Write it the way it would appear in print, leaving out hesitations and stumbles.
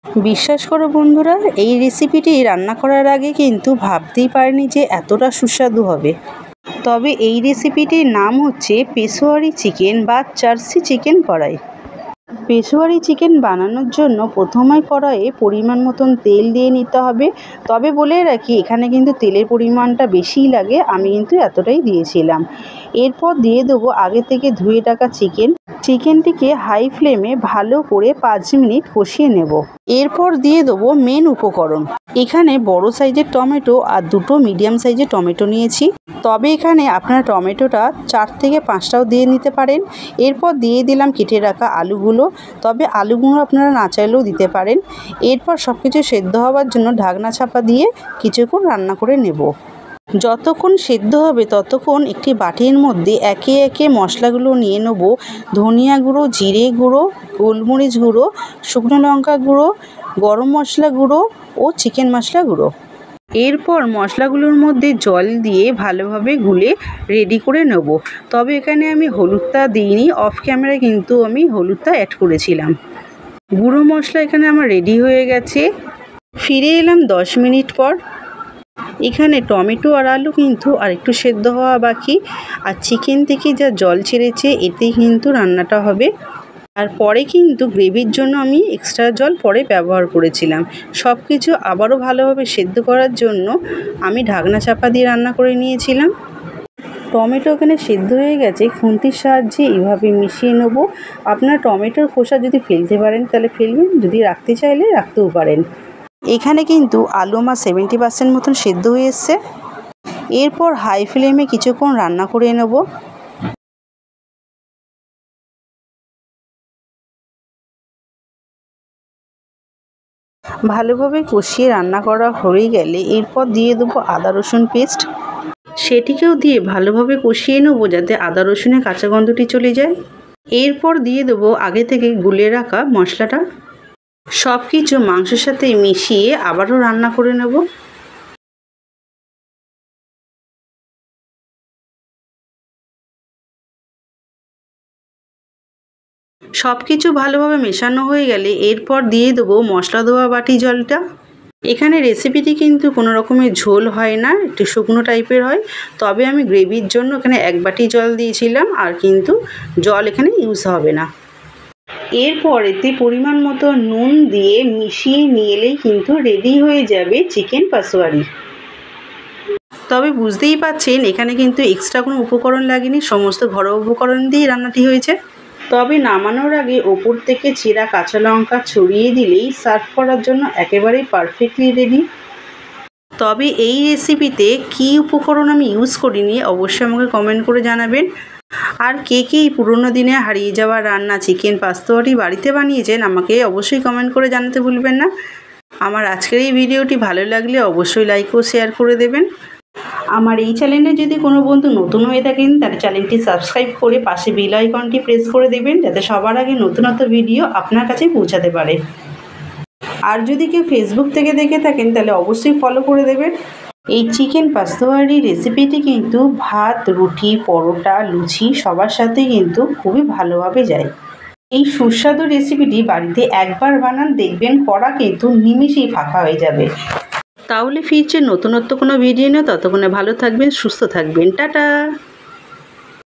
বিশ্বাস করো বন্ধুরা, এই রেসিপিটি রান্না করার আগে কিন্তু ভাবতেই পারিনি যে এতটা সুস্বাদু হবে। তবে এই রেসিপিটির নাম হচ্ছে পেশোয়ারি চিকেন বা জার্সি চিকেন কড়াই। পেশোয়ারি চিকেন বানানোর জন্য প্রথমে কড়াইয়ে পরিমাণ মতন তেল দিয়ে নিতে হবে। তবে বলে রাখি, এখানে কিন্তু তেলের পরিমাণটা বেশিই লাগে, আমি কিন্তু এতটাই দিয়েছিলাম। এরপর দিয়ে দেবো আগে থেকে ধুয়ে রাখা চিকেনটিকে হাই ফ্লেমে ভালো করে 5 মিনিট কষিয়ে নেব। এরপর দিয়ে দেবো মেন উপকরণ। এখানে বড় সাইজের টমেটো আর 2টো মিডিয়াম সাইজের টমেটো নিয়েছি। তবে এখানে আপনারা টমেটোটা 4 থেকে 5টাও দিয়ে নিতে পারেন। এরপর দিয়ে দিলাম কেটে রাখা আলুগুলো, তবে আলুগুলো আপনারা না চাইলেও দিতে পারেন। এরপর সব কিছু সেদ্ধ হওয়ার জন্য ঢাকনা চাপা দিয়ে কিছুক্ষণ রান্না করে নেব। যতক্ষণ সেদ্ধ হবে ততক্ষণ একটি বাটির মধ্যে একে একে মশলাগুলো নিয়ে নেব। ধনিয়া গুঁড়ো, জিরে গুঁড়ো, গোলমরিচ গুঁড়ো, শুকনো লঙ্কা গুঁড়ো, গরম মশলা গুঁড়ো ও চিকেন মশলা গুঁড়ো। এরপর মশলাগুলোর মধ্যে জল দিয়ে ভালোভাবে গুলে রেডি করে নেব। তবে এখানে আমি হলুদটা দিইনি, অফ ক্যামেরায় কিন্তু আমি হলুদটা অ্যাড করেছিলাম। গুঁড়ো মশলা এখানে আমার রেডি হয়ে গেছে। ফিরে এলাম 10 মিনিট পর। এখানে টমেটো আর আলু কিন্তু আরেকটু সেদ্ধ হওয়া বাকি, আর চিকেন থেকে যা জল ছেড়েছে এতেই কিন্তু রান্নাটা হবে। আর পরে কিন্তু গ্রেভির জন্য আমি এক্সট্রা জল পরে ব্যবহার করেছিলাম। সব কিছু আবারও ভালোভাবে সেদ্ধ করার জন্য আমি ঢাকনা চাপা দিয়ে রান্না করে নিয়েছিলাম। টমেটো এখানে সেদ্ধ হয়ে গেছে, খুন্তির সাহায্যে এইভাবে মিশিয়ে নেব। আপনার টমেটোর খোসা যদি ফেলতে পারেন তাহলে ফেলবেন, যদি রাখতে চাইলে রাখতেও পারেন। এখানে কিন্তু আলু আমার 70% মতন সেদ্ধ হয়ে এসছে। এরপর হাই ফ্লেমে কিছুক্ষণ রান্না করে নেব। ভালোভাবে কষিয়ে রান্না করা হয়ে গেলে এরপর দিয়ে দেবো আদা রসুন পেস্ট। সেটিকেও দিয়ে ভালোভাবে কষিয়ে নেব যাতে আদা রসুনের কাঁচা গন্ধটি চলে যায়। এরপর দিয়ে দেবো আগে থেকে গুলে রাখা মশলাটা। সব কিছু মাংসের সাথে মিশিয়ে আবারও রান্না করে নেব। সব কিছু ভালোভাবে মেশানো হয়ে গেলে এরপর দিয়ে দেবো মশলা ধোয়া বাটি জলটা। এখানে রেসিপিটি কিন্তু কোনো রকমের ঝোল হয় না, একটু শুকনো টাইপের হয়। তবে আমি গ্রেভির জন্য এখানে 1 বাটি জল দিয়েছিলাম, আর কিন্তু জল এখানে ইউজ হবে না। এরপর এতে পরিমাণ মতো নুন দিয়ে মিশিয়ে নিলেই কিন্তু রেডি হয়ে যাবে চিকেন পেশোয়ারি। তবে বুঝতেই পারছেন এখানে কিন্তু এক্সট্রা কোনো উপকরণ লাগেনি, সমস্ত ঘরোয়া উপকরণ দিয়েই রান্নাটি হয়েছে। তবে নামানোর আগে ওপর থেকে চিরা কাঁচা লঙ্কা ছড়িয়ে দিলেই সার্ভ করার জন্য একেবারেই পারফেক্টলি রেডি। তবে এই রেসিপিতে কী উপকরণ আমি ইউজ করিনি অবশ্যই আমাকে কমেন্ট করে জানাবেন। আর কে কে এই পুরোনো দিনে হারিয়ে যাওয়া রান্না চিকেন পেশোয়ারি বাড়িতে বানিয়েছেন আমাকে অবশ্যই কমেন্ট করে জানাতে ভুলবেন না। আমার আজকের এই ভিডিওটি ভালো লাগলে অবশ্যই লাইক ও শেয়ার করে দেবেন। আমার এই চ্যানেলে যদি কোনো বন্ধু নতুন হয়ে থাকেন তাহলে চ্যানেলটি সাবস্ক্রাইব করে পাশে বেল আইকনটি প্রেস করে দেবেন, যাতে সবার আগে নতুন ভিডিও আপনার কাছে পৌঁছাতে পারে। আর যদি কেউ ফেসবুক থেকে দেখে থাকেন তাহলে অবশ্যই ফলো করে দেবেন। এই চিকেন পেশোয়ারি রেসিপিটি কিন্তু ভাত, রুটি, পরোটা, লুচি সবার সাথে কিন্তু খুবই ভালোভাবে যায়। এই সুস্বাদু রেসিপিটি বাড়িতে একবার বানান, দেখবেন কড়া কিন্তু নিমেষেই ফাঁকা হয়ে যাবে। তাহলে ফিরছে নতুনত্ব কোনো ভিডিও নিয়ে, ততক্ষণে ভালো থাকবেন, সুস্থ থাকবেন, টাটা।